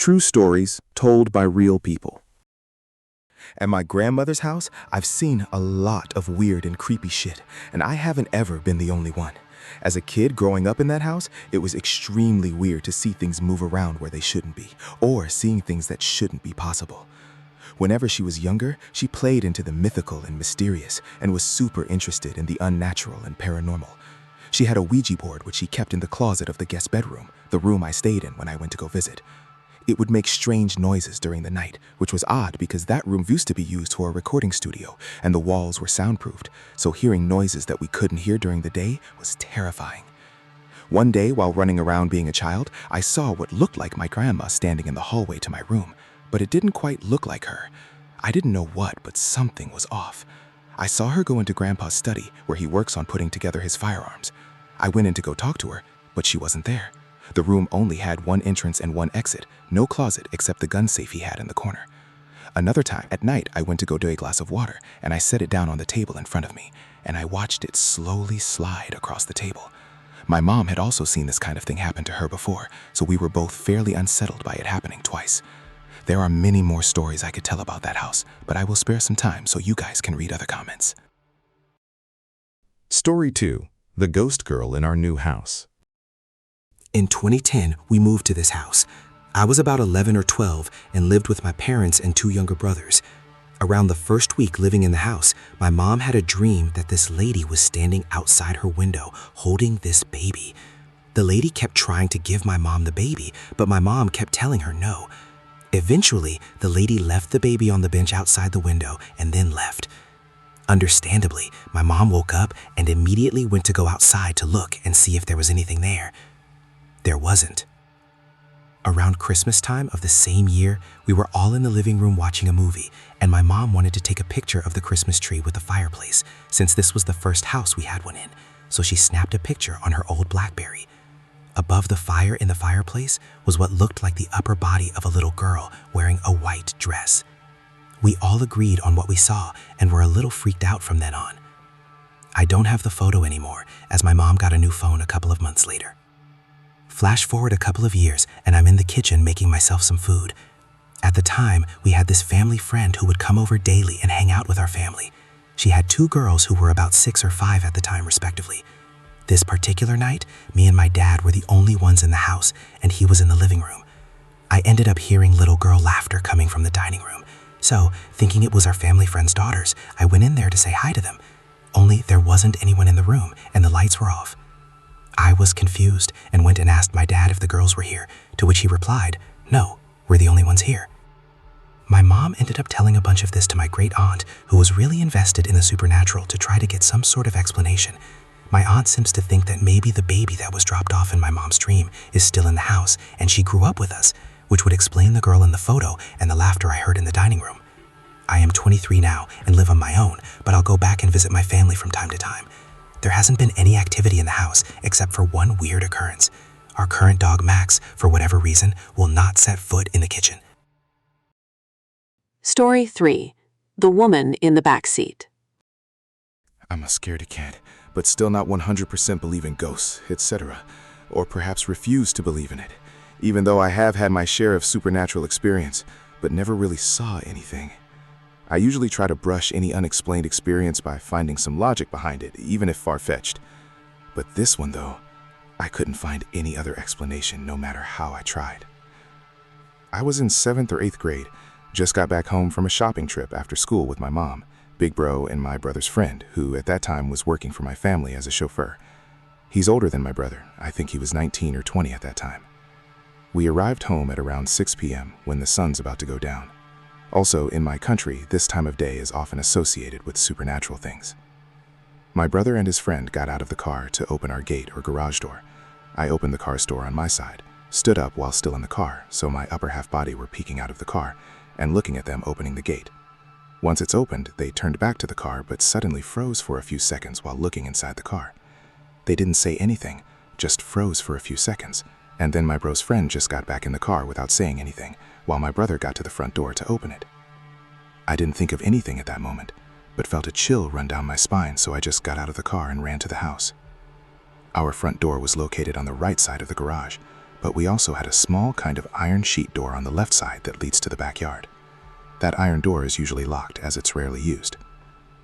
True stories told by real people. At my grandmother's house, I've seen a lot of weird and creepy shit, and I haven't ever been the only one. As a kid growing up in that house, it was extremely weird to see things move around where they shouldn't be, or seeing things that shouldn't be possible. Whenever she was younger, she played into the mythical and mysterious, and was super interested in the unnatural and paranormal. She had a Ouija board which she kept in the closet of the guest bedroom, the room I stayed in when I went to go visit. It would make strange noises during the night, which was odd because that room used to be used for a recording studio and the walls were soundproofed, so hearing noises that we couldn't hear during the day was terrifying. One day, while running around being a child, I saw what looked like my grandma standing in the hallway to my room, but it didn't quite look like her. I didn't know what, but something was off. I saw her go into Grandpa's study, where he works on putting together his firearms. I went in to go talk to her, but she wasn't there. The room only had one entrance and one exit, no closet except the gun safe he had in the corner. Another time, at night, I went to go do a glass of water, and I set it down on the table in front of me, and I watched it slowly slide across the table. My mom had also seen this kind of thing happen to her before, so we were both fairly unsettled by it happening twice. There are many more stories I could tell about that house, but I will spare some time so you guys can read other comments. Story 2. The Ghost Girl in Our New House. In 2010, we moved to this house. I was about 11 or 12 and lived with my parents and 2 younger brothers. Around the first week living in the house, my mom had a dream that this lady was standing outside her window holding this baby. The lady kept trying to give my mom the baby, but my mom kept telling her no. Eventually, the lady left the baby on the bench outside the window and then left. Understandably, my mom woke up and immediately went to go outside to look and see if there was anything there. There wasn't. Around Christmas time of the same year, we were all in the living room watching a movie, and my mom wanted to take a picture of the Christmas tree with the fireplace, since this was the first house we had one in, so she snapped a picture on her old BlackBerry. Above the fire in the fireplace was what looked like the upper body of a little girl wearing a white dress. We all agreed on what we saw and were a little freaked out from then on. I don't have the photo anymore, as my mom got a new phone a couple of months later. Flash forward a couple of years, and I'm in the kitchen making myself some food. At the time, we had this family friend who would come over daily and hang out with our family. She had 2 girls who were about 6 or 5 at the time, respectively. This particular night, me and my dad were the only ones in the house, and he was in the living room. I ended up hearing little girl laughter coming from the dining room. So, thinking it was our family friend's daughters, I went in there to say hi to them. Only there wasn't anyone in the room, and the lights were off. I was confused and went and asked my dad if the girls were here, to which he replied, "No, we're the only ones here." My mom ended up telling a bunch of this to my great aunt, who was really invested in the supernatural to try to get some sort of explanation. My aunt seems to think that maybe the baby that was dropped off in my mom's dream is still in the house and she grew up with us, which would explain the girl in the photo and the laughter I heard in the dining room. I am 23 now and live on my own, but I'll go back and visit my family from time to time. There hasn't been any activity in the house except for one weird occurrence. Our current dog Max, for whatever reason, will not set foot in the kitchen. Story 3. The Woman in the Back Seat. I'm a scaredy cat, but still not 100% believe in ghosts, etc., or perhaps refuse to believe in it, even though I have had my share of supernatural experience, but never really saw anything. I usually try to brush any unexplained experience by finding some logic behind it, even if far-fetched. But this one, though, I couldn't find any other explanation no matter how I tried. I was in 7th or 8th grade, just got back home from a shopping trip after school with my mom, Big Bro, and my brother's friend, who at that time was working for my family as a chauffeur. He's older than my brother. I think he was 19 or 20 at that time. We arrived home at around 6 p.m. when the sun's about to go down. Also, in my country, this time of day is often associated with supernatural things. My brother and his friend got out of the car to open our gate or garage door. I opened the car's door on my side, stood up while still in the car, so my upper half body were peeking out of the car, and looking at them opening the gate. Once it's opened, they turned back to the car but suddenly froze for a few seconds while looking inside the car. They didn't say anything, just froze for a few seconds, and then my bro's friend just got back in the car without saying anything, while my brother got to the front door to open it. I didn't think of anything at that moment, but felt a chill run down my spine, so I just got out of the car and ran to the house. Our front door was located on the right side of the garage, but we also had a small kind of iron sheet door on the left side that leads to the backyard. That iron door is usually locked as it's rarely used.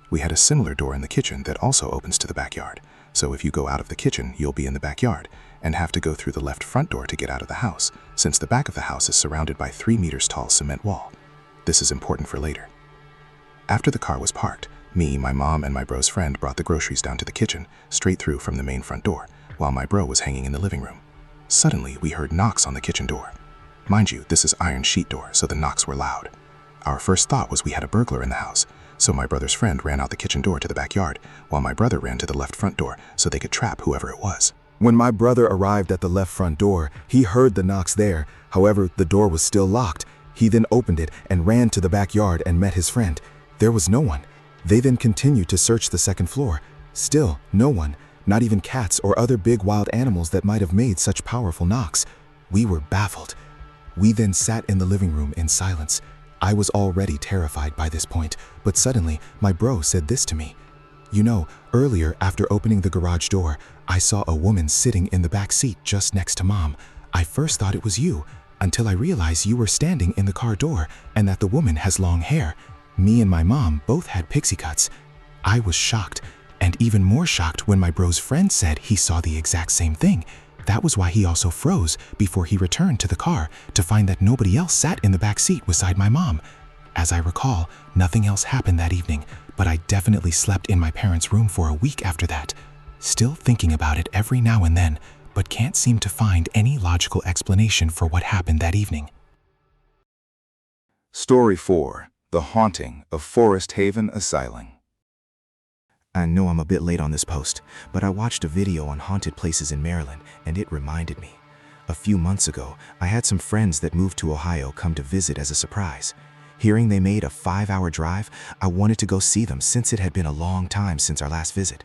We had a similar door in the kitchen that also opens to the backyard, so if you go out of the kitchen, you'll be in the backyard and have to go through the left front door to get out of the house, since the back of the house is surrounded by 3 meters tall cement wall. This is important for later. After the car was parked, me, my mom, and my bro's friend brought the groceries down to the kitchen, straight through from the main front door, while my bro was hanging in the living room. Suddenly, we heard knocks on the kitchen door. Mind you, this is iron sheet door, so the knocks were loud. Our first thought was we had a burglar in the house, so my brother's friend ran out the kitchen door to the backyard, while my brother ran to the left front door so they could trap whoever it was. When my brother arrived at the left front door, he heard the knocks there. However, the door was still locked. He then opened it and ran to the backyard and met his friend. There was no one. They then continued to search the second floor. Still, no one, not even cats or other big wild animals that might have made such powerful knocks. We were baffled. We then sat in the living room in silence. I was already terrified by this point, but suddenly my bro said this to me. You know, earlier after opening the garage door, I saw a woman sitting in the back seat just next to Mom. I first thought it was you, until I realized you were standing in the car door and that the woman has long hair. Me and my mom both had pixie cuts. I was shocked, and even more shocked when my bro's friend said he saw the exact same thing. That was why he also froze before he returned to the car to find that nobody else sat in the back seat beside my mom. As I recall, nothing else happened that evening, but I definitely slept in my parents' room for a week after that. Still thinking about it every now and then, but can't seem to find any logical explanation for what happened that evening. Story 4. The Haunting of Forest Haven Asylum. I know I'm a bit late on this post, but I watched a video on haunted places in Maryland, and it reminded me. A few months ago, I had some friends that moved to Ohio come to visit as a surprise. Hearing they made a 5-hour drive, I wanted to go see them since it had been a long time since our last visit.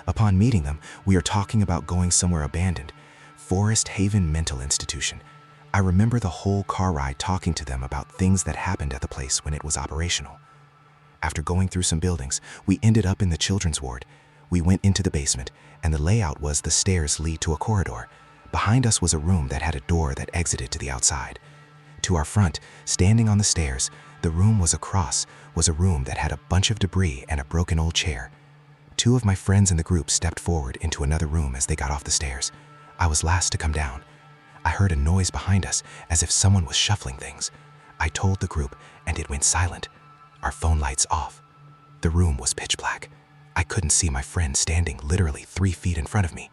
Upon meeting them, we are talking about going somewhere abandoned, Forest Haven Mental Institution. I remember the whole car ride talking to them about things that happened at the place when it was operational. After going through some buildings, we ended up in the children's ward. We went into the basement, and the layout was the stairs lead to a corridor. Behind us was a room that had a door that exited to the outside. To our front, standing on the stairs, the room was a room that had a bunch of debris and a broken old chair. 2 of my friends in the group stepped forward into another room as they got off the stairs. I was last to come down. I heard a noise behind us as if someone was shuffling things. I told the group, and it went silent. Our phone lights off. The room was pitch black. I couldn't see my friend standing literally 3 feet in front of me.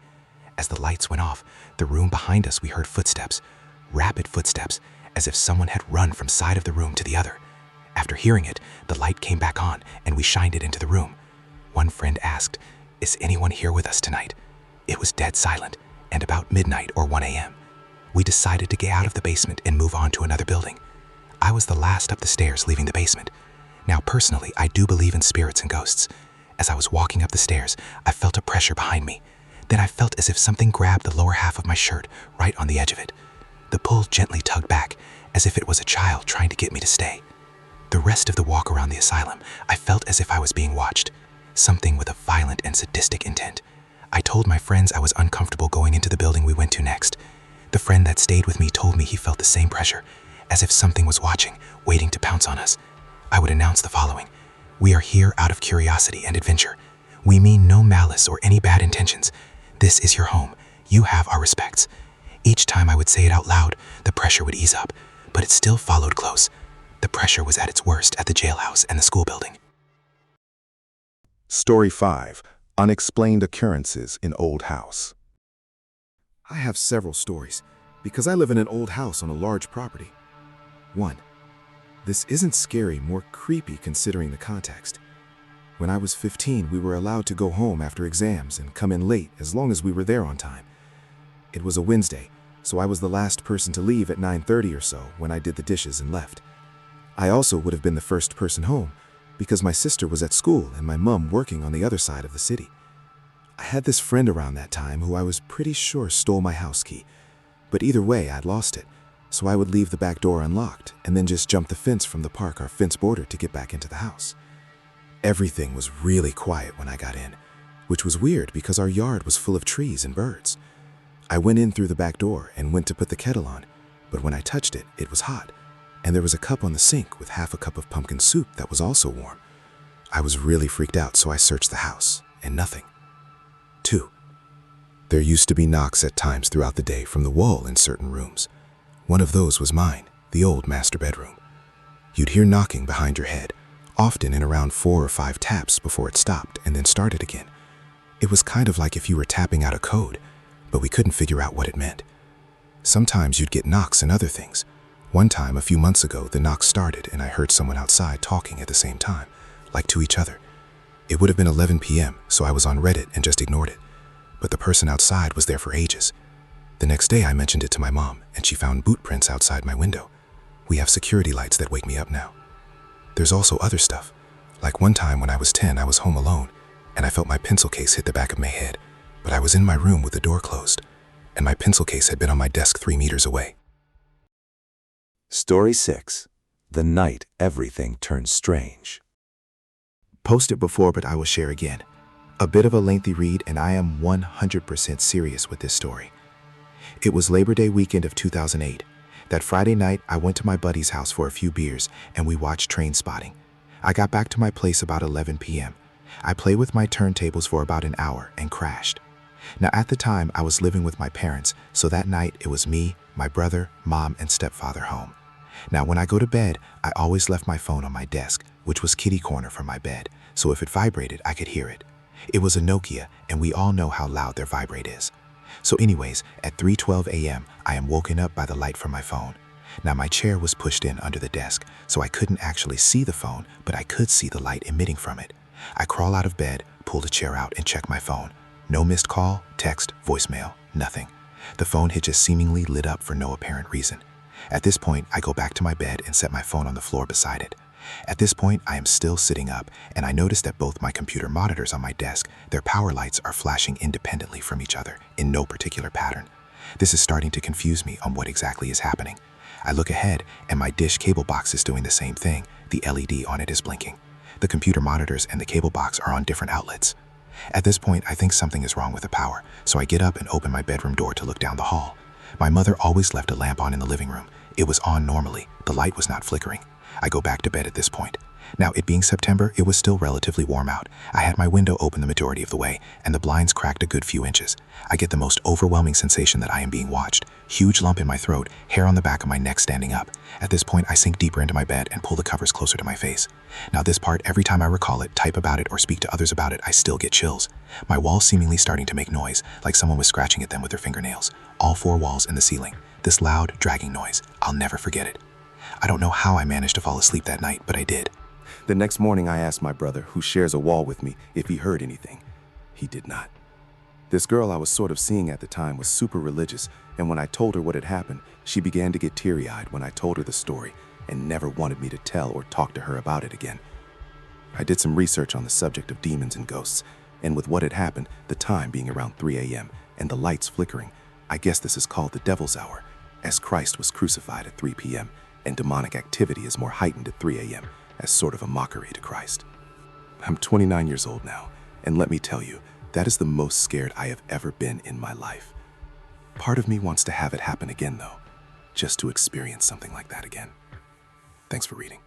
As the lights went off, the room behind us we heard footsteps, rapid footsteps, as if someone had run from side of the room to the other. After hearing it, the light came back on and we shined it into the room. One friend asked, "Is anyone here with us tonight?" It was dead silent, and about midnight or 1 a.m. We decided to get out of the basement and move on to another building. I was the last up the stairs leaving the basement. Now, personally, I do believe in spirits and ghosts. As I was walking up the stairs, I felt a pressure behind me. Then I felt as if something grabbed the lower half of my shirt right on the edge of it. The pull gently tugged back, as if it was a child trying to get me to stay. The rest of the walk around the asylum, I felt as if I was being watched. Something with a violent and sadistic intent. I told my friends I was uncomfortable going into the building we went to next. The friend that stayed with me told me he felt the same pressure, as if something was watching, waiting to pounce on us. I would announce the following: "We are here out of curiosity and adventure. We mean no malice or any bad intentions. This is your home. You have our respects." Each time I would say it out loud, the pressure would ease up, but it still followed close. The pressure was at its worst at the jailhouse and the school building. Story 5. Unexplained Occurrences in Old House. I have several stories, because I live in an old house on a large property. 1. This isn't scary, more creepy considering the context. When I was 15, we were allowed to go home after exams and come in late as long as we were there on time. It was a Wednesday, so I was the last person to leave at 9:30 or so when I did the dishes and left. I also would have been the first person home, because my sister was at school and my mom working on the other side of the city. I had this friend around that time who I was pretty sure stole my house key, but either way I'd lost it, so I would leave the back door unlocked and then just jump the fence from the park our fence bordered to get back into the house. Everything was really quiet when I got in, which was weird because our yard was full of trees and birds. I went in through the back door and went to put the kettle on, but when I touched it, it was hot, and there was a cup on the sink with half a cup of pumpkin soup that was also warm. I was really freaked out, so I searched the house, and nothing. 2. There used to be knocks at times throughout the day from the wall in certain rooms. One of those was mine, the old master bedroom. You'd hear knocking behind your head, often in around 4 or 5 taps before it stopped and then started again. It was kind of like if you were tapping out a code, but we couldn't figure out what it meant. Sometimes you'd get knocks and other things. One time, a few months ago, the knock started and I heard someone outside talking at the same time, like to each other. It would have been 11 p.m., so I was on Reddit and just ignored it. But the person outside was there for ages. The next day, I mentioned it to my mom, and she found boot prints outside my window. We have security lights that wake me up now. There's also other stuff. Like one time when I was 10, I was home alone, and I felt my pencil case hit the back of my head, but I was in my room with the door closed, and my pencil case had been on my desk 3 meters away. Story 6. The night everything turned strange. Posted before, but I will share again. A bit of a lengthy read, and I am 100% serious with this story. It was Labor Day weekend of 2008. That Friday night, I went to my buddy's house for a few beers, and we watched Train Spotting. I got back to my place about 11 p.m. I played with my turntables for about an hour and crashed. Now, at the time, I was living with my parents, so that night it was me, my brother, mom, and stepfather home. Now, when I go to bed, I always left my phone on my desk, which was kitty corner from my bed, so if it vibrated, I could hear it. It was a Nokia, and we all know how loud their vibrate is. So anyways, at 3:12 a.m., I am woken up by the light from my phone. Now, my chair was pushed in under the desk, so I couldn't actually see the phone, but I could see the light emitting from it. I crawl out of bed, pull the chair out, and check my phone. No missed call, text, voicemail, nothing. The phone had just seemingly lit up for no apparent reason. At this point, I go back to my bed and set my phone on the floor beside it. At this point, I am still sitting up, and I notice that both my computer monitors on my desk, their power lights are flashing independently from each other in no particular pattern. This is starting to confuse me on what exactly is happening. I look ahead, and my dish cable box is doing the same thing. The LED on it is blinking. The computer monitors and the cable box are on different outlets. At this point, I think something is wrong with the power, so I get up and open my bedroom door to look down the hall. My mother always left a lamp on in the living room. It was on normally. The light was not flickering. I go back to bed at this point. Now, it being September, it was still relatively warm out. I had my window open the majority of the way, and the blinds cracked a good few inches. I get the most overwhelming sensation that I am being watched. Huge lump in my throat, hair on the back of my neck standing up. At this point, I sink deeper into my bed and pull the covers closer to my face. Now, this part, every time I recall it, type about it, or speak to others about it, I still get chills. My walls seemingly starting to make noise, like someone was scratching at them with their fingernails. All 4 walls and the ceiling. This loud, dragging noise. I'll never forget it. I don't know how I managed to fall asleep that night, but I did. The next morning, I asked my brother, who shares a wall with me, if he heard anything. He did not. This girl I was sort of seeing at the time was super religious, and when I told her what had happened, she began to get teary-eyed when I told her the story and never wanted me to tell or talk to her about it again. I did some research on the subject of demons and ghosts, and with what had happened, the time being around 3 a.m. and the lights flickering, I guess this is called the devil's hour, as Christ was crucified at 3 p.m., and demonic activity is more heightened at 3 a.m., as sort of a mockery to Christ. I'm 29 years old now, and let me tell you, that is the most scared I have ever been in my life. Part of me wants to have it happen again, though, just to experience something like that again. Thanks for reading.